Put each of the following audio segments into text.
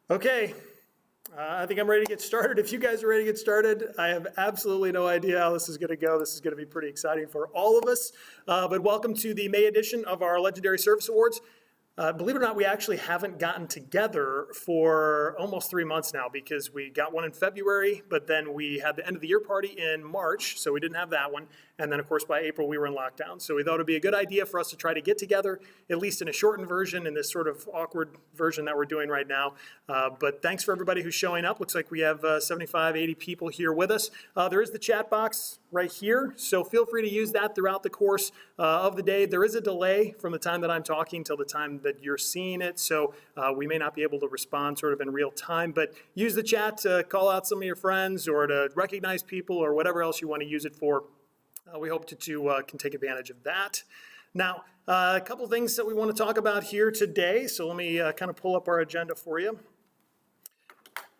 Okay, I think I'm ready to get started. If you guys are ready to get started, I have absolutely no idea how this is going to go. This is going to be pretty exciting for all of us. But welcome to the May edition of our Legendary Service Awards. Believe it or not, we actually haven't gotten together for almost 3 months now because we got one in February, but then we had the end of the year party in March, so we didn't have that one. And then, of course, by April, we were in lockdown. So we thought it'd be a good idea for us to try to get together, at least in a shortened version, in this sort of awkward version that we're doing right now. But thanks for everybody who's showing up. Looks like we have 75, 80 people here with us. There is the chat box right here, so feel free to use that throughout the course of the day. There is a delay from the time that I'm talking till the time that you're seeing it, so we may not be able to respond sort of in real time, but use the chat to call out some of your friends or to recognize people or whatever else you want to use it for. We hope that you can take advantage of that. Now, a couple things that we want to talk about here today, so let me kind of pull up our agenda for you.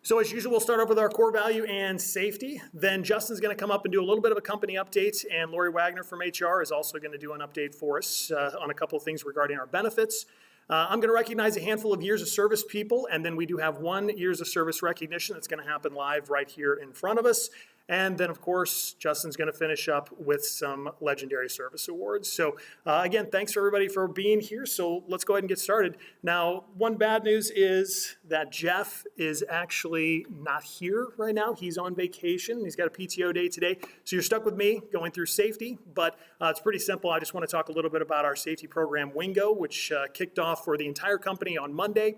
So as usual, we'll start off with our core value and safety. Then Justin's going to come up and do a little bit of a company update, and Lori Wagner from HR is also going to do an update for us on a couple of things regarding our benefits. I'm going to recognize a handful of years of service people, and then we do have 1 years of service recognition that's going to happen live right here in front of us. And then, of course, Justin's going to finish up with some Legendary Service Awards. So, again, thanks for everybody for being here. So let's go ahead and get started. Now, one bad news is that Jeff is actually not here right now. He's on vacation. He's got a PTO day today. So you're stuck with me going through safety, but it's pretty simple. I just want to talk a little bit about our safety program, Wingo, which kicked off for the entire company on Monday.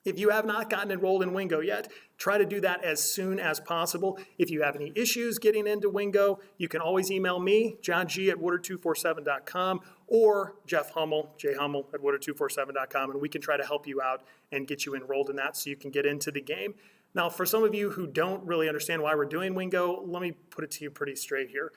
If you have not gotten enrolled in Wingo yet, try to do that as soon as possible. If you have any issues getting into Wingo, you can always email me, johng@woodard247.com, or Jeff Hummel, jhummel@woodard247.com, and we can try to help you out and get you enrolled in that so you can get into the game. Now, for some of you who don't really understand why we're doing Wingo, let me put it to you pretty straight here.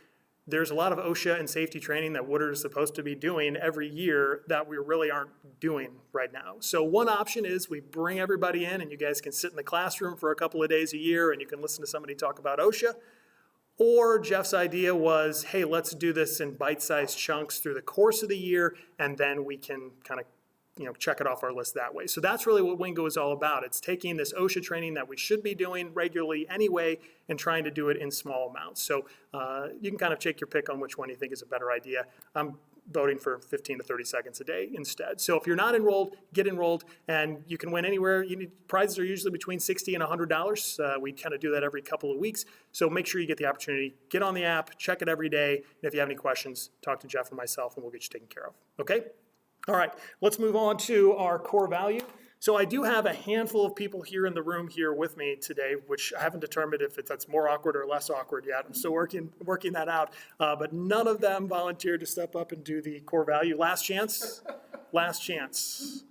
There's a lot of OSHA and safety training that Woodard is supposed to be doing every year that we really aren't doing right now. So one option is we bring everybody in and you guys can sit in the classroom for a couple of days a year and you can listen to somebody talk about OSHA. Or Jeff's idea was, hey, let's do this in bite-sized chunks through the course of the year, and then we can kind of check it off our list that way. So that's really what Wingo is all about. It's taking this OSHA training that we should be doing regularly anyway and trying to do it in small amounts. So you can kind of take your pick on which one you think is a better idea. I'm voting for 15 to 30 seconds a day instead. So if you're not enrolled, get enrolled, and you can win anywhere. Prizes are usually between $60 and $100. We kind of do that every couple of weeks. So make sure you get the opportunity. Get on the app, check it every day, and if you have any questions, talk to Jeff or myself, and we'll get you taken care of. Okay? All right, let's move on to our core value. So I do have a handful of people here in the room here with me today, which I haven't determined if that's more awkward or less awkward yet. I'm still working that out. But none of them volunteered to step up and do the core value. Last chance? Last chance.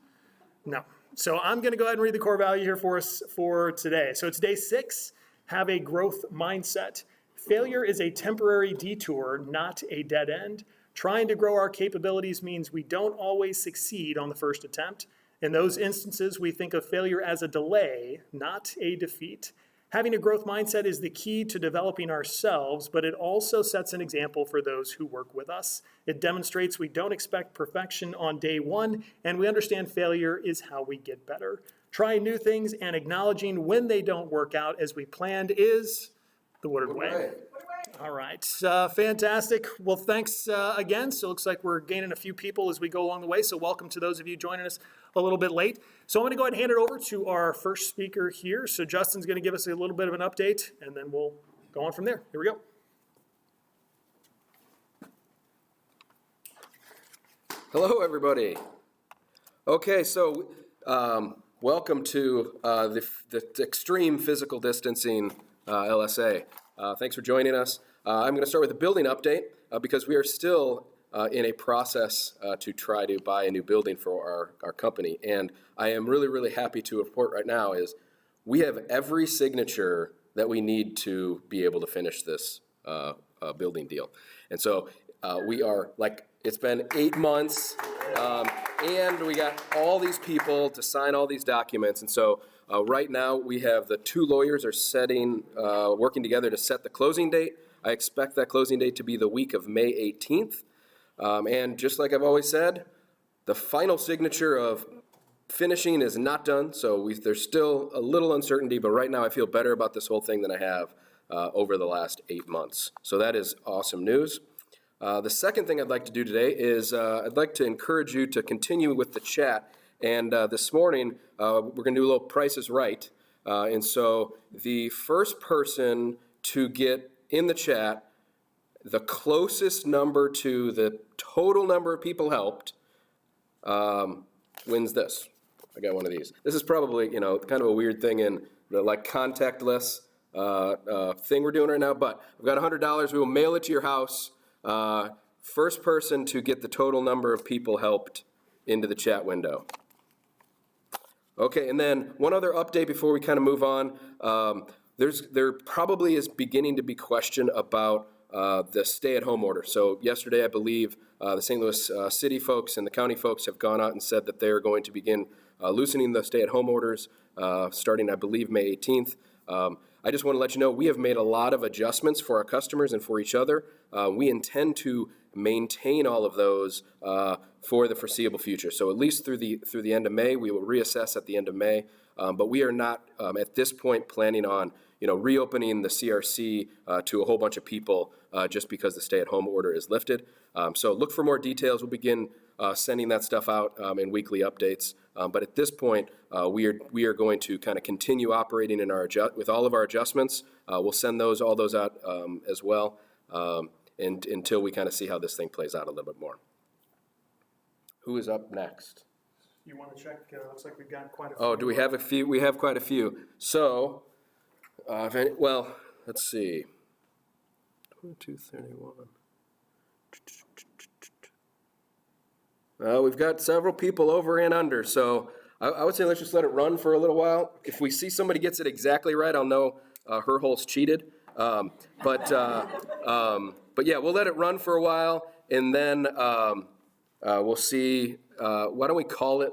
No. So I'm going to go ahead and read the core value here for us for today. So it's day 6. Have a growth mindset. Failure is a temporary detour, not a dead end. Trying to grow our capabilities means we don't always succeed on the first attempt. In those instances, we think of failure as a delay, not a defeat. Having a growth mindset is the key to developing ourselves, but it also sets an example for those who work with us. It demonstrates we don't expect perfection on day 1, and we understand failure is how we get better. Trying new things and acknowledging when they don't work out as we planned is the Woodard way. All right, fantastic. Well, thanks again. So it looks like we're gaining a few people as we go along the way. So welcome to those of you joining us a little bit late. So I'm going to go ahead and hand it over to our first speaker here. So Justin's going to give us a little bit of an update, and then we'll go on from there. Here we go. Hello, everybody. Okay, so welcome to the extreme physical distancing LSA. Thanks for joining us. I'm going to start with a building update because we are still in a process to try to buy a new building for our company. And I am really, really happy to report right now is we have every signature that we need to be able to finish this building deal. And so we are it's been 8 months and we got all these people to sign all these documents. And so right now we have the 2 lawyers are working together to set the closing date. I expect that closing date to be the week of May 18th. And just like I've always said, the final signature of finishing is not done, so there's still a little uncertainty, but right now I feel better about this whole thing than I have over the last 8 months. So that is awesome news. The second thing I'd like to do today is I'd like to encourage you to continue with the chat. And this morning, we're going to do a little Price is Right. And so the first person to get in the chat the closest number to the total number of people helped wins this. I got one of these. This is probably, kind of a weird thing in the contactless thing we're doing right now, but we've got $100. We will mail it to your house. First person to get the total number of people helped into the chat window. Okay, and then one other update before we kind of move on. There probably is beginning to be question about the stay-at-home order. So yesterday, I believe, the St. Louis city folks and the county folks have gone out and said that they're going to begin loosening the stay-at-home orders starting, I believe, May 18th. I just want to let you know we have made a lot of adjustments for our customers and for each other. We intend to maintain all of those for the foreseeable future. So at least through the end of May, we will reassess at the end of May. But we are not at this point planning on reopening the CRC to a whole bunch of people just because the stay-at-home order is lifted. So look for more details. We'll begin sending that stuff out in weekly updates. But at this point, we are going to kind of continue operating with all of our adjustments. We'll send all those out as well, and until we kind of see how this thing plays out a little bit more. Who is up next? You want to check? Looks like we've got quite a few. Oh, do we have a few? We have quite a few. So, let's see. 2231. We've got several people over and under, so I would say let's just let it run for a little while. If we see somebody gets it exactly right, I'll know her hole's cheated. But yeah, we'll let it run for a while, and then we'll see. Why don't we call it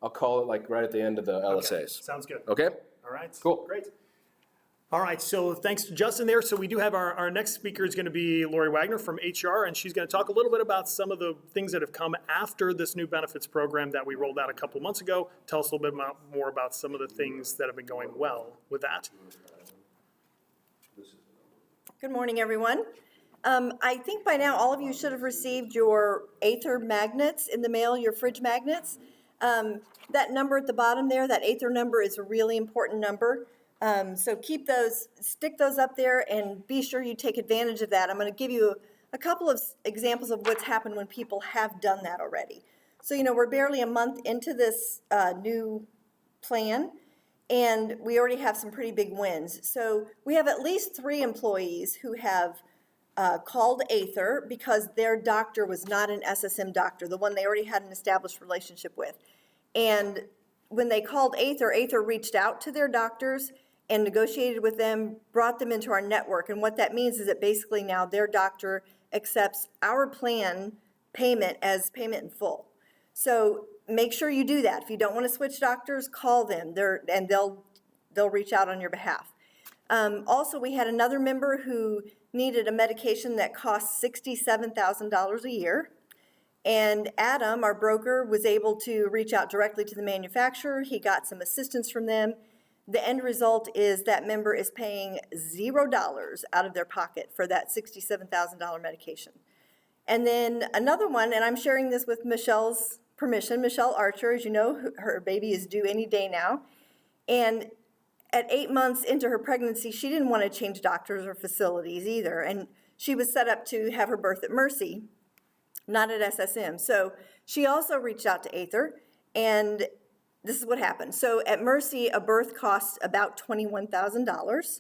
I'll call it right at the end of the LSAs. Okay. Sounds good. Okay? All right. Cool. Great. All right, so thanks to Justin there. So we do have our next speaker is going to be Lori Wagner from HR, and she's going to talk a little bit about some of the things that have come after this new benefits program that we rolled out a couple months ago. Tell us a little bit more about some of the things that have been going well with that. Good morning, everyone. I think by now all of you should have received your Aether magnets in the mail, your fridge magnets. That number at the bottom there, that Aether number, is a really important number. So keep those, stick those up there, and be sure you take advantage of that. I'm going to give you a couple of examples of what's happened when people have done that already. So, we're barely a month into this new plan, and we already have some pretty big wins. So we have at least 3 employees who have called Aether because their doctor was not an SSM doctor, the one they already had an established relationship with. And when they called Aether, Aether reached out to their doctors and negotiated with them, brought them into our network. And what that means is that basically now their doctor accepts our plan payment as payment in full. So make sure you do that. If you don't want to switch doctors, call them, and they'll reach out on your behalf. Also, we had another member who needed a medication that cost $67,000 a year. And Adam, our broker, was able to reach out directly to the manufacturer. He got some assistance from them. The end result is that member is paying $0 out of their pocket for that $67,000 medication. And then another one, and I'm sharing this with Michelle's permission, Michelle Archer, as you know, her baby is due any day now. And at 8 months into her pregnancy, she didn't want to change doctors or facilities either. And she was set up to have her birth at Mercy, not at SSM. So she also reached out to Aether, and this is what happened. So at Mercy, a birth costs about $21,000.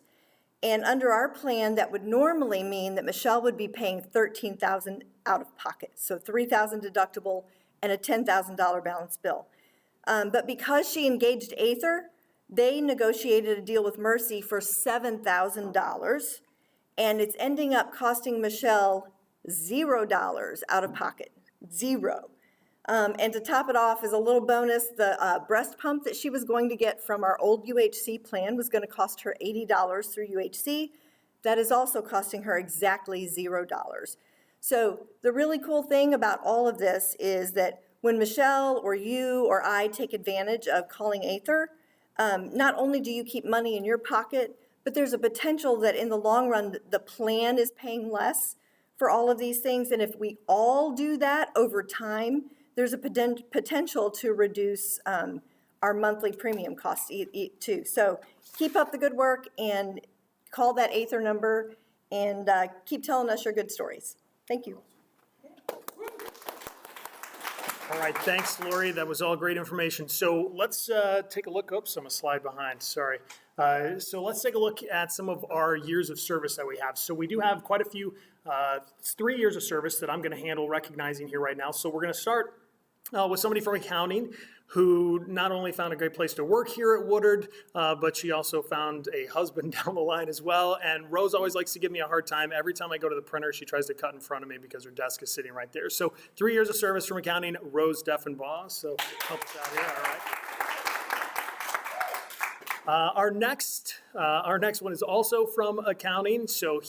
And under our plan, that would normally mean that Michelle would be paying $13,000 out of pocket. So $3,000 deductible and a $10,000 balance bill. But because she engaged Aether, they negotiated a deal with Mercy for $7,000. And it's ending up costing Michelle $0 out of pocket, zero. And to top it off as a little bonus, the breast pump that she was going to get from our old UHC plan was going to cost her $80 through UHC. That is also costing her exactly $0. So the really cool thing about all of this is that when Michelle or you or I take advantage of calling Aether, not only do you keep money in your pocket, but there's a potential that in the long run, the plan is paying less for all of these things. And if we all do that over time, there's a potential to reduce our monthly premium costs too. So keep up the good work and call that Aether number and keep telling us your good stories. Thank you. All right, thanks, Lori. That was all great information. So let's take a look. Oops, I'm a slide behind. Sorry. So let's take a look at some of our years of service that we have. So we do have quite a few. It's 3 years of service that I'm going to handle recognizing here right now. So we're going to start with somebody from accounting who not only found a great place to work here at Woodard, but she also found a husband down the line as well. And Rose always likes to give me a hard time. Every time I go to the printer, she tries to cut in front of me because her desk is sitting right there. So 3 years of service from accounting, Rose Deffenbaugh. So help us out here, all right. Our next one is also from accounting. So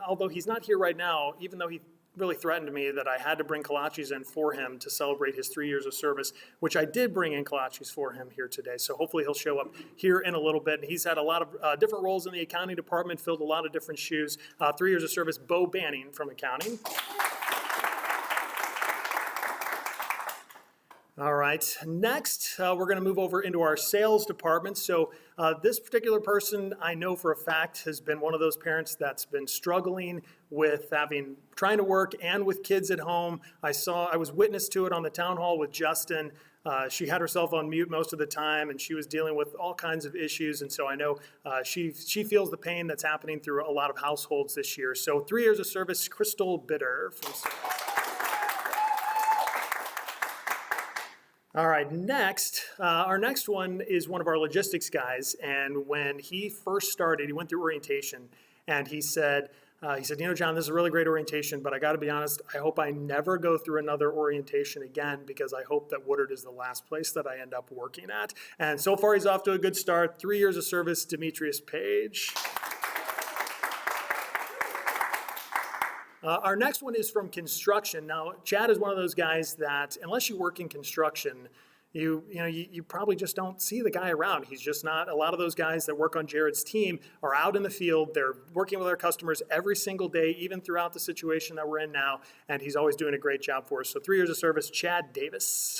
although he's not here right now, even though he really threatened me that I had to bring kolaches in for him to celebrate his 3 years of service, which I did bring in kolaches for him here today. So hopefully he'll show up here in a little bit. And he's had a lot of different roles in the accounting department, filled a lot of different shoes. 3 years of service, Bo Banning from accounting. All right, next we're going to move over into our sales department. So this particular person I know for a fact has been one of those parents that's been struggling with trying to work and with kids at home. I was witness to it on the town hall with Justin. She had herself on mute most of the time, and she was dealing with all kinds of issues. And so I know she feels the pain that's happening through a lot of households this year. So 3 years of service, Crystal Bitter from sales. All right, our next one is one of our logistics guys. And when he first started, he went through orientation, and he said, John, this is a really great orientation, but I got to be honest, I hope I never go through another orientation again, because I hope that Woodard is the last place that I end up working at. And so far, he's off to a good start. 3 years of service, Demetrius Page. Our next one is from construction. Now, Chad is one of those guys that, unless you work in construction, you probably just don't see the guy around. He's just not. A lot of those guys that work on Jared's team are out in the field. They're working with our customers every single day, even throughout the situation that we're in now, and he's always doing a great job for us. So 3 years of service, Chad Davis.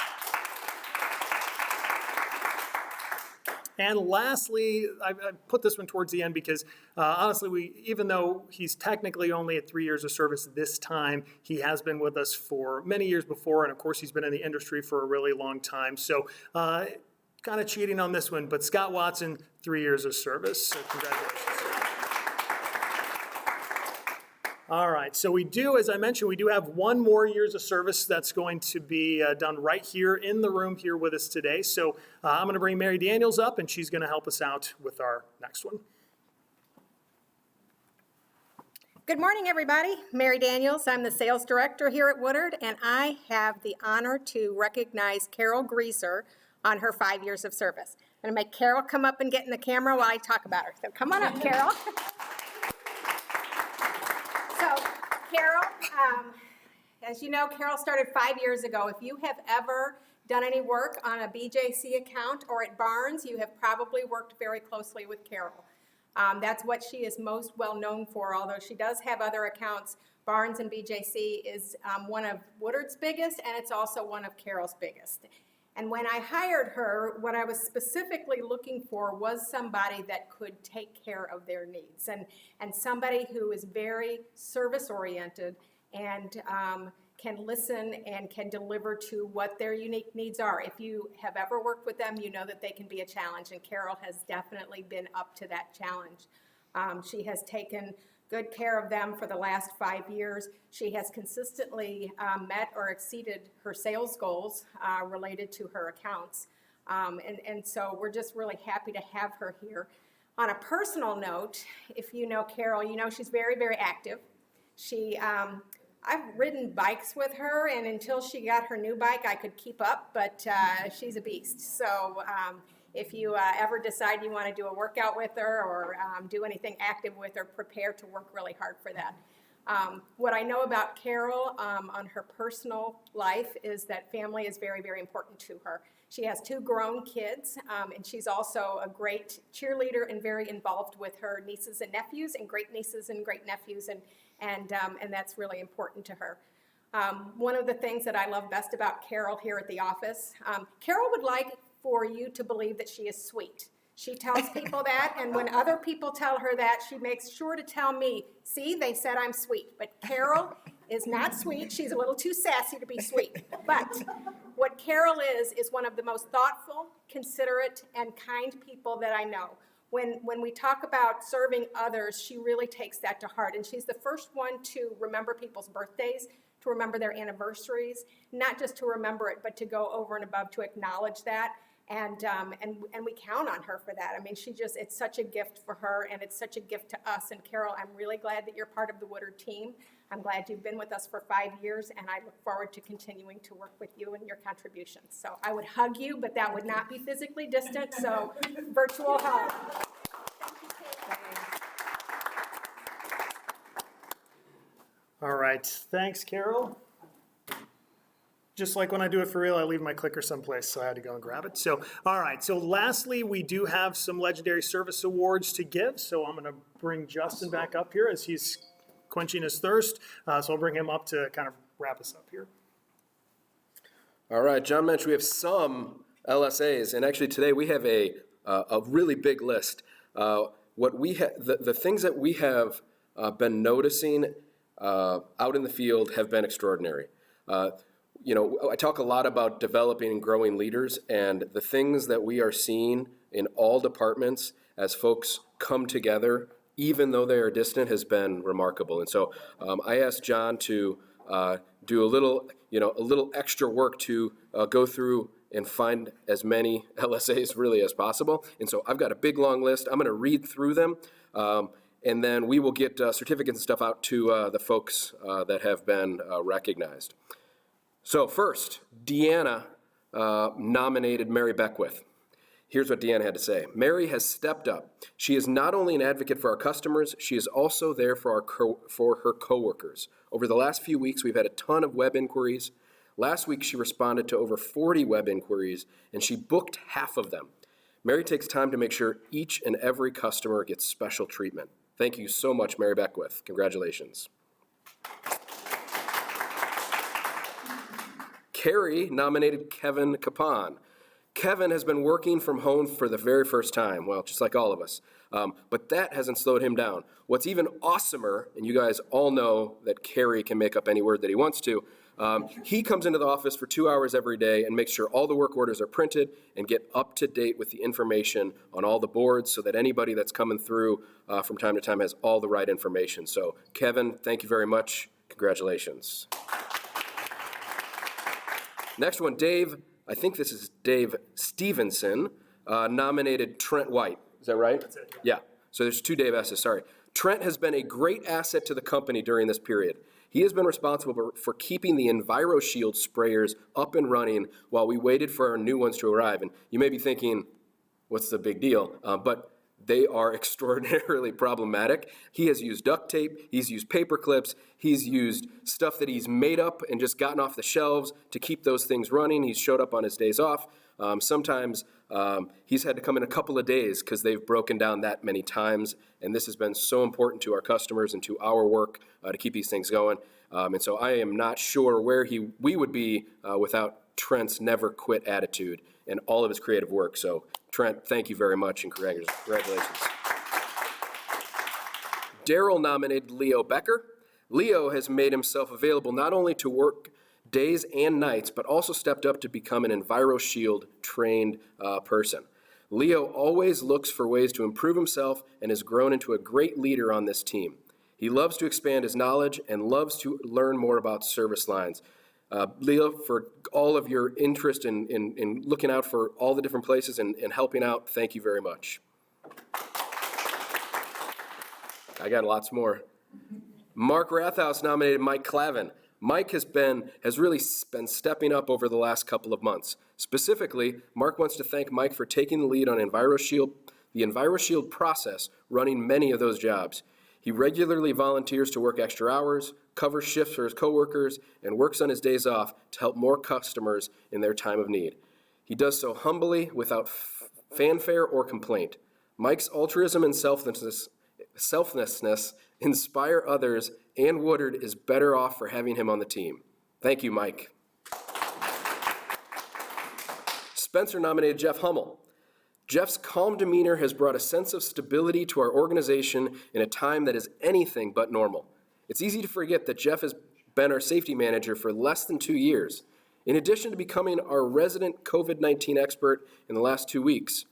And lastly, I put this one towards the end because honestly, even though he's technically only at 3 years of service this time, he has been with us for many years before, and of course he's been in the industry for a really long time. So kind of cheating on this one, but Scott Watson, 3 years of service. So congratulations. All right, so as I mentioned, we do have one more years of service that's going to be done right here in the room here with us today. So I'm going to bring Mary Daniels up, and she's going to help us out with our next one. Good morning, everybody. Mary Daniels. I'm the sales director here at Woodard, and I have the honor to recognize Carol Greaser on her 5 years of service. I'm going to make Carol come up and get in the camera while I talk about her. So come on up, Carol. So, Carol, as you know, Carol started 5 years ago. If you have ever done any work on a BJC account or at Barnes, you have probably worked very closely with Carol. That's what she is most well known for, although she does have other accounts. Barnes and BJC is one of Woodard's biggest, and it's also one of Carol's biggest. And when I hired her, what I was specifically looking for was somebody that could take care of their needs, and somebody who is very service-oriented and can listen and can deliver to what their unique needs are. If you have ever worked with them, you know that they can be a challenge, and Carol has definitely been up to that challenge. She has taken good care of them for the last 5 years. She has consistently met or exceeded her sales goals related to her accounts. And so we're just really happy to have her here. On a personal note, if you know Carol, you know she's very, very active. I've ridden bikes with her, and until she got her new bike, I could keep up, but she's a beast. So if you ever decide you want to do a workout with her or do anything active with her, prepare to work really hard for that. What I know about Carol on her personal life is that family is very, very important to her. She has 2 grown kids, and she's also a great cheerleader and very involved with her nieces and nephews and great nieces and great nephews, and that's really important to her. One of the things that I love best about Carol here at the office, Carol would like for you to believe that she is sweet. She tells people that, and when other people tell her that, she makes sure to tell me, see, they said I'm sweet. But Carol is not sweet. She's a little too sassy to be sweet. But what Carol is one of the most thoughtful, considerate, and kind people that I know. When we talk about serving others, she really takes that to heart. And she's the first one to remember people's birthdays, to remember their anniversaries, not just to remember it, but to go over and above to acknowledge that. And we count on her for that. I mean, it's such a gift for her, and it's such a gift to us. And Carol, I'm really glad that you're part of the Woodard team. I'm glad you've been with us for 5 years, and I look forward to continuing to work with you and your contributions. So I would hug you, but that would not be physically distant, so virtual hug. All right, thanks, Carol. Just like when I do it for real, I leave my clicker someplace, so I had to go and grab it. So, all right, so lastly, we do have some Legendary Service Awards to give, so I'm gonna bring Justin back up here as he's quenching his thirst. So I'll bring him up to kind of wrap us up here. All right, John mentioned we have some LSAs, and actually today we have a really big list. The things that we have been noticing out in the field have been extraordinary. I talk a lot about developing and growing leaders, and the things that we are seeing in all departments as folks come together, even though they are distant, has been remarkable. And so I asked John to do a little extra work to go through and find as many LSAs really as possible. And so I've got a big long list. I'm going to read through them, and then we will get certificates and stuff out to the folks that have been recognized. So first, Deanna nominated Mary Beckwith. Here's what Deanna had to say. Mary has stepped up. She is not only an advocate for our customers, she is also there for her coworkers. Over the last few weeks, we've had a ton of web inquiries. Last week, she responded to over 40 web inquiries, and she booked half of them. Mary takes time to make sure each and every customer gets special treatment. Thank you so much, Mary Beckwith. Congratulations. Carrie nominated Kevin Capon. Kevin has been working from home for the very first time, well, just like all of us, but that hasn't slowed him down. What's even awesomer, and you guys all know that Carrie can make up any word that he wants to, he comes into the office for 2 hours every day and makes sure all the work orders are printed and get up to date with the information on all the boards so that anybody that's coming through from time to time has all the right information. So Kevin, thank you very much. Congratulations. Next one, Dave, I think this is Dave Stevenson, nominated Trent White. Is that right? That's it, Yeah. So there's 2 Dave S's, sorry. Trent has been a great asset to the company during this period. He has been responsible for keeping the EnviroShield sprayers up and running while we waited for our new ones to arrive. And you may be thinking, what's the big deal? But they are extraordinarily problematic. He has used duct tape, he's used paper clips, he's used stuff that he's made up and just gotten off the shelves to keep those things running. He's showed up on his days off. Sometimes he's had to come in a couple of days because they've broken down that many times, and this has been so important to our customers and to our work to keep these things going. And so I am not sure where we would be without Trent's never quit attitude and all of his creative work. So Trent, thank you very much, and congratulations. Daryl nominated Leo Becker. Leo has made himself available not only to work days and nights, but also stepped up to become an EnviroShield trained person. Leo always looks for ways to improve himself and has grown into a great leader on this team. He loves to expand his knowledge and loves to learn more about service lines. Leo, for all of your interest in looking out for all the different places and helping out, thank you very much. I got lots more. Mark Rathouse nominated Mike Clavin. Mike has really been stepping up over the last couple of months. Specifically, Mark wants to thank Mike for taking the lead on the EnviroShield process, running many of those jobs. He regularly volunteers to work extra hours, covers shifts for his coworkers, and works on his days off to help more customers in their time of need. He does so humbly, without fanfare or complaint. Mike's altruism and selflessness inspire others, and Woodard is better off for having him on the team. Thank you, Mike. Spencer nominated Jeff Hummel. Jeff's calm demeanor has brought a sense of stability to our organization in a time that is anything but normal. It's easy to forget that Jeff has been our safety manager for less than 2 years. In addition to becoming our resident COVID-19 expert in the last 2 weeks,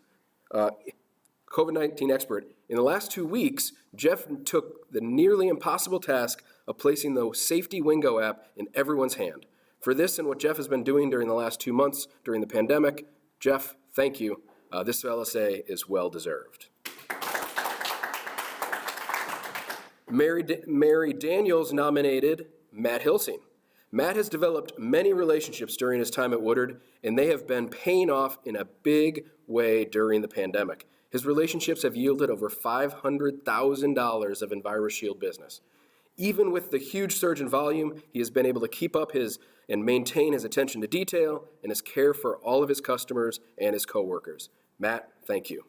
Jeff took the nearly impossible task of placing the Safety Wingo app in everyone's hand. For this and what Jeff has been doing during the last 2 months during the pandemic, Jeff, thank you. This LSA is well-deserved. Mary Daniels nominated Matt Hilsing. Matt has developed many relationships during his time at Woodard, and they have been paying off in a big way during the pandemic. His relationships have yielded over $500,000 of EnviroShield business. Even with the huge surge in volume, he has been able to keep up and maintain his attention to detail and his care for all of his customers and his coworkers. Matt, thank you.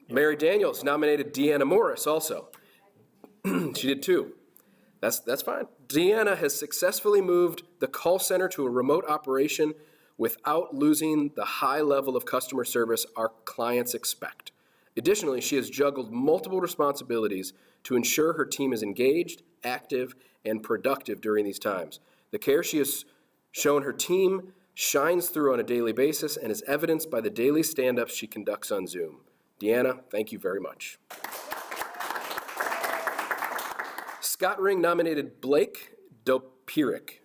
Mary Daniels nominated Deanna Morris also. She did too. That's fine. Deanna has successfully moved the call center to a remote operation without losing the high level of customer service our clients expect. Additionally, she has juggled multiple responsibilities to ensure her team is engaged, active, and productive during these times. The care she has shown her team shines through on a daily basis and is evidenced by the daily stand-ups she conducts on Zoom. Deanna, thank you very much. Scott Ring nominated Blake Dopiric.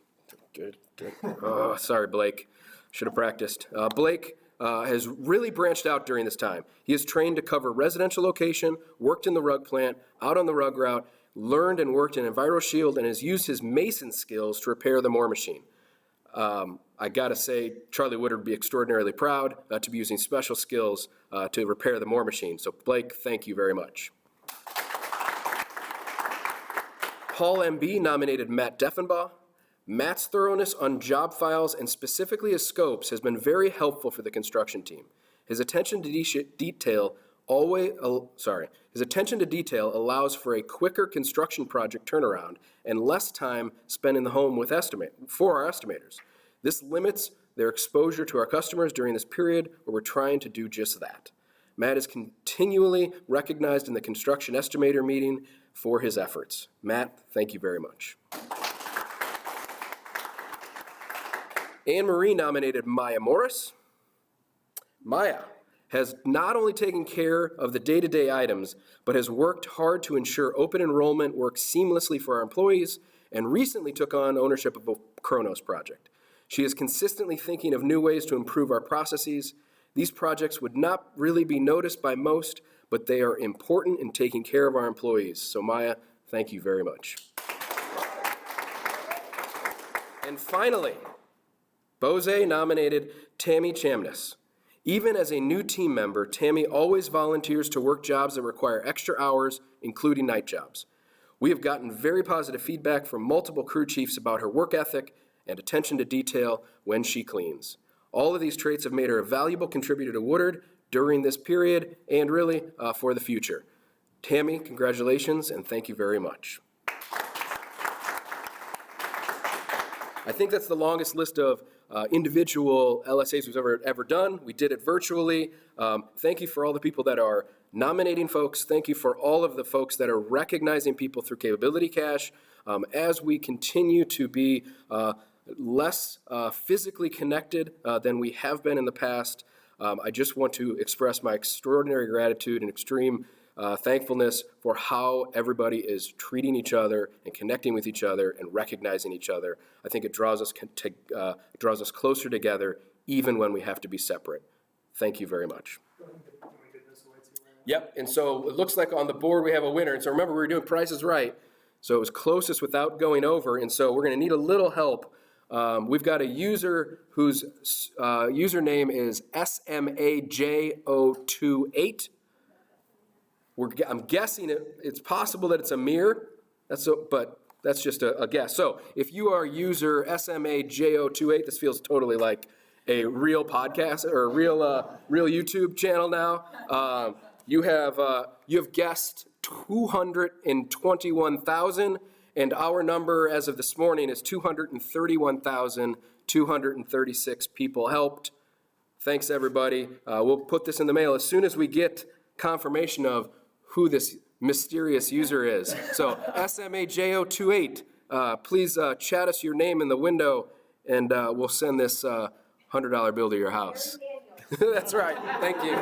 Oh, sorry, Blake. Should have practiced. Blake has really branched out during this time. He is trained to cover residential location, worked in the rug plant, out on the rug route, learned and worked in EnviroShield, and has used his mason skills to repair the Moore machine. I gotta say, Charlie Woodard would be extraordinarily proud to be using special skills to repair the Moore machine. So Blake, thank you very much. Paul MB nominated Matt Deffenbaugh. Matt's thoroughness on job files and specifically his scopes has been very helpful for the construction team. His attention to detail allows for a quicker construction project turnaround and less time spent in the home for our estimators. This limits their exposure to our customers during this period where we're trying to do just that. Matt is continually recognized in the construction estimator meeting for his efforts. Matt, thank you very much. Anne Marie nominated Maya Morris. Maya has not only taken care of the day-to-day items, but has worked hard to ensure open enrollment works seamlessly for our employees and recently took on ownership of a Kronos project. She is consistently thinking of new ways to improve our processes. These projects would not really be noticed by most, but they are important in taking care of our employees. So Maya, thank you very much. And finally, Bose nominated Tammy Chamness. Even as a new team member, Tammy always volunteers to work jobs that require extra hours, including night jobs. We have gotten very positive feedback from multiple crew chiefs about her work ethic and attention to detail when she cleans. All of these traits have made her a valuable contributor to Woodard during this period and really for the future. Tammy, congratulations and thank you very much. I think that's the longest list of individual LSAs we've ever done. We did it virtually. Thank you for all the people that are nominating folks. Thank you for all of the folks that are recognizing people through Capability Cache. As we continue to be less physically connected than we have been in the past, I just want to express my extraordinary gratitude and extreme thankfulness for how everybody is treating each other and connecting with each other and recognizing each other. I think it draws us closer together even when we have to be separate. Thank you very much. Yep, and so it looks like on the board we have a winner. And so remember, we were doing Price is Right. So it was closest without going over. And so we're going to need a little help We've got a user whose username is SMAJO28. I'm guessing it's possible that it's a mirror, but that's just a guess. So if you are user SMAJO28, this feels totally like a real podcast or a real YouTube channel now. You have guessed 221,000, and our number as of this morning is 231,236 people helped. Thanks, everybody. We'll put this in the mail as soon as we get confirmation of who this mysterious user is. So SMAJO28, please chat us your name in the window, and we'll send this $100 bill to your house. That's right. Thank you.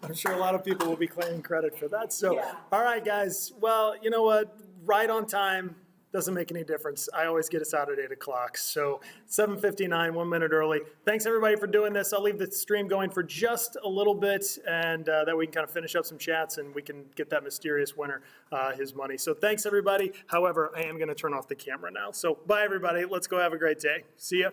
I'm sure a lot of people will be claiming credit for that. So, all right, guys. Well, you know what? Right on time doesn't make any difference. I always get us out at 8 o'clock. So 7:59, 1 minute early. Thanks, everybody, for doing this. I'll leave the stream going for just a little bit, and that we can kind of finish up some chats, and we can get that mysterious winner his money. So thanks, everybody. However, I am going to turn off the camera now. So bye, everybody. Let's go have a great day. See ya.